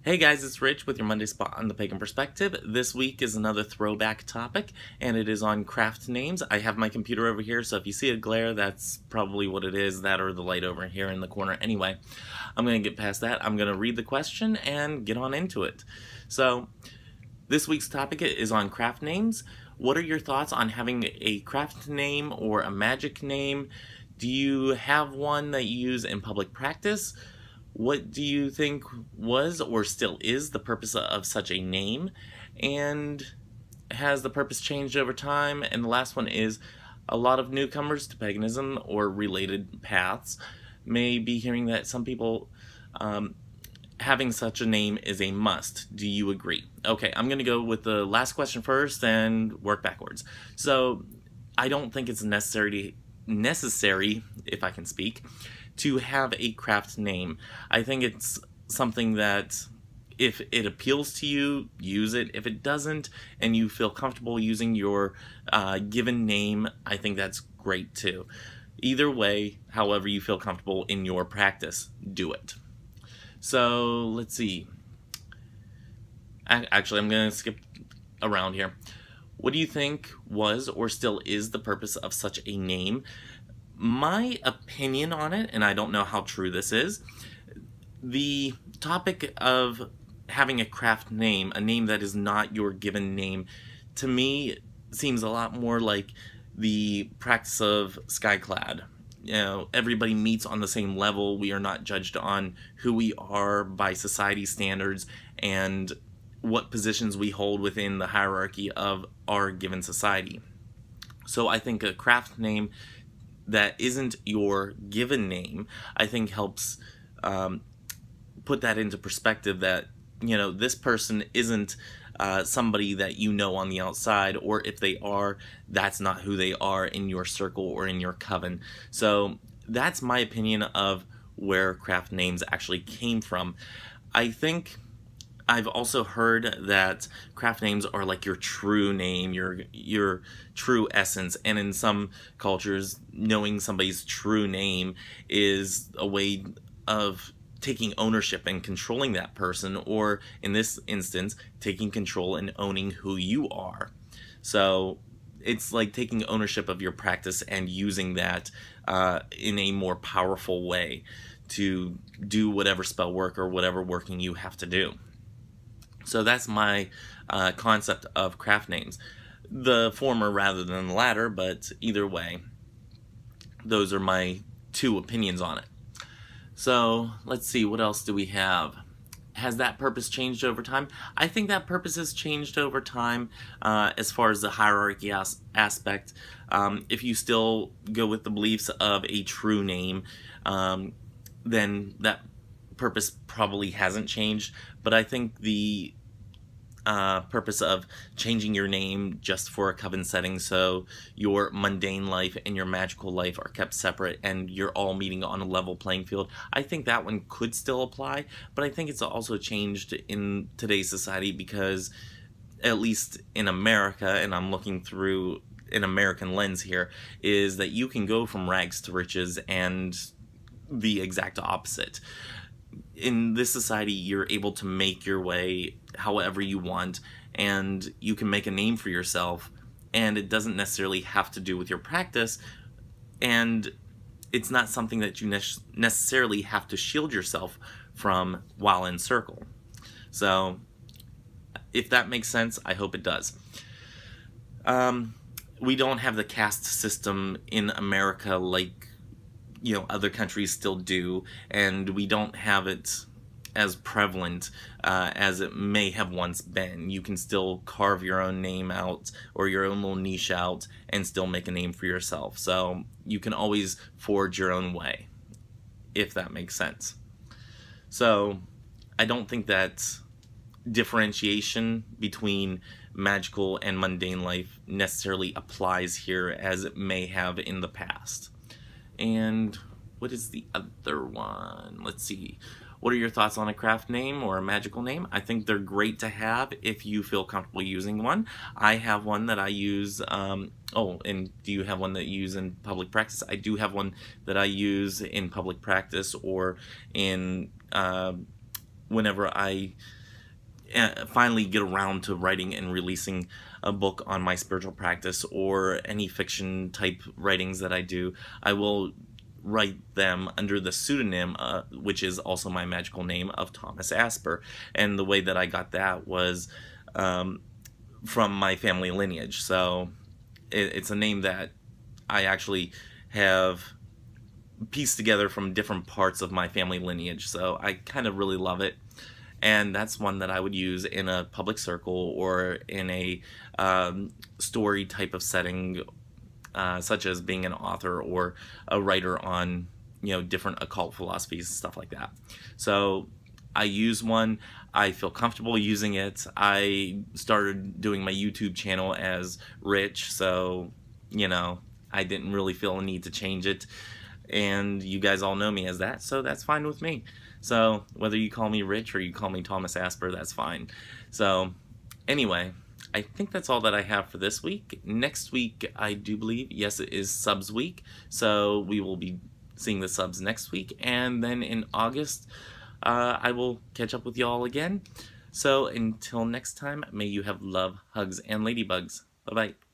Hey guys, it's Rich with your Monday Spot on the Pagan Perspective. This week is another throwback topic, and it is on craft names. I have my computer over here, so if you see a glare, that's probably what it is, that or the light over here in the corner. Anyway, I'm going to get past that. I'm going to read the question and get on into it. So, this week's topic is on craft names. What are your thoughts on having a craft name or a magic name? Do you have one that you use in public practice? What do you think was or still is the purpose of such a name? And has the purpose changed over time? And the last one is a lot of newcomers to paganism or related paths may be hearing that some people having such a name is a must. Do you agree? Okay, I'm going to go with the last question first and work backwards. So I don't think it's necessary, if I can speak, to have a craft name. I think it's something that if it appeals to you, use it. If it doesn't, and you feel comfortable using your given name, I think that's great too. Either way, however you feel comfortable in your practice, do it. So let's see. Actually, I'm going to skip around here. What do you think was or still is the purpose of such a name? My opinion on it, and I don't know how true this is, the topic of having a craft name, a name that is not your given name, to me seems a lot more like the practice of skyclad. You know, everybody meets on the same level. We are not judged on who we are by society standards and what positions we hold within the hierarchy of our given society. So I think a craft name that isn't your given name, I think helps put that into perspective that, you know, this person isn't somebody that you know on the outside, or if they are, that's not who they are in your circle or in your coven. So that's my opinion of where craft names actually came from. I think I've also heard that craft names are like your true name, your true essence, and in some cultures, knowing somebody's true name is a way of taking ownership and controlling that person, or in this instance, taking control and owning who you are. So it's like taking ownership of your practice and using that in a more powerful way to do whatever spell work or whatever working you have to do. So that's my concept of craft names. The former rather than the latter, but either way, those are my two opinions on it. So let's see, what else do we have? Has that purpose changed over time? I think that purpose has changed over time as far as the hierarchy aspect. If you still go with the beliefs of a true name, then that purpose probably hasn't changed. But I think the purpose of changing your name just for a coven setting, so your mundane life and your magical life are kept separate and you're all meeting on a level playing field, I think that one could still apply. But I think it's also changed in today's society because, at least in America, and I'm looking through an American lens here, is that you can go from rags to riches and the exact opposite. In this society, you're able to make your way however you want, and you can make a name for yourself, and it doesn't necessarily have to do with your practice, and it's not something that you necessarily have to shield yourself from while in circle. So if that makes sense, I hope it does. We don't have the caste system in America like, you know, other countries still do, and we don't have it as prevalent as it may have once been. You can still carve your own name out or your own little niche out and still make a name for yourself. So you can always forge your own way, if that makes sense. So I don't think that differentiation between magical and mundane life necessarily applies here as it may have in the past. And what is the other one? Let's see. What are your thoughts on a craft name or a magical name? I think they're great to have if you feel comfortable using one. I have one that I use. And do you have one that you use in public practice? I do have one that I use in public practice or in whenever I finally get around to writing and releasing a book on my spiritual practice or any fiction type writings that I do, I will write them under the pseudonym, which is also my magical name, of Thomas Asper. And the way that I got that was from my family lineage. So it's a name that I actually have pieced together from different parts of my family lineage. So I kind of really love it. And that's one that I would use in a public circle or in a story type of setting, such as being an author or a writer on, different occult philosophies and stuff like that. So I use one. I feel comfortable using it. I started doing my YouTube channel as Rich, so, I didn't really feel a need to change it. And you guys all know me as that, so that's fine with me. So whether you call me Rich or you call me Thomas Asper, that's fine. So anyway, I think that's all that I have for this week. Next week, I do believe, yes, it is subs week, so we will be seeing the subs next week. And then in August, I will catch up with you all again. So until next time, may you have love, hugs, and ladybugs. Bye-bye.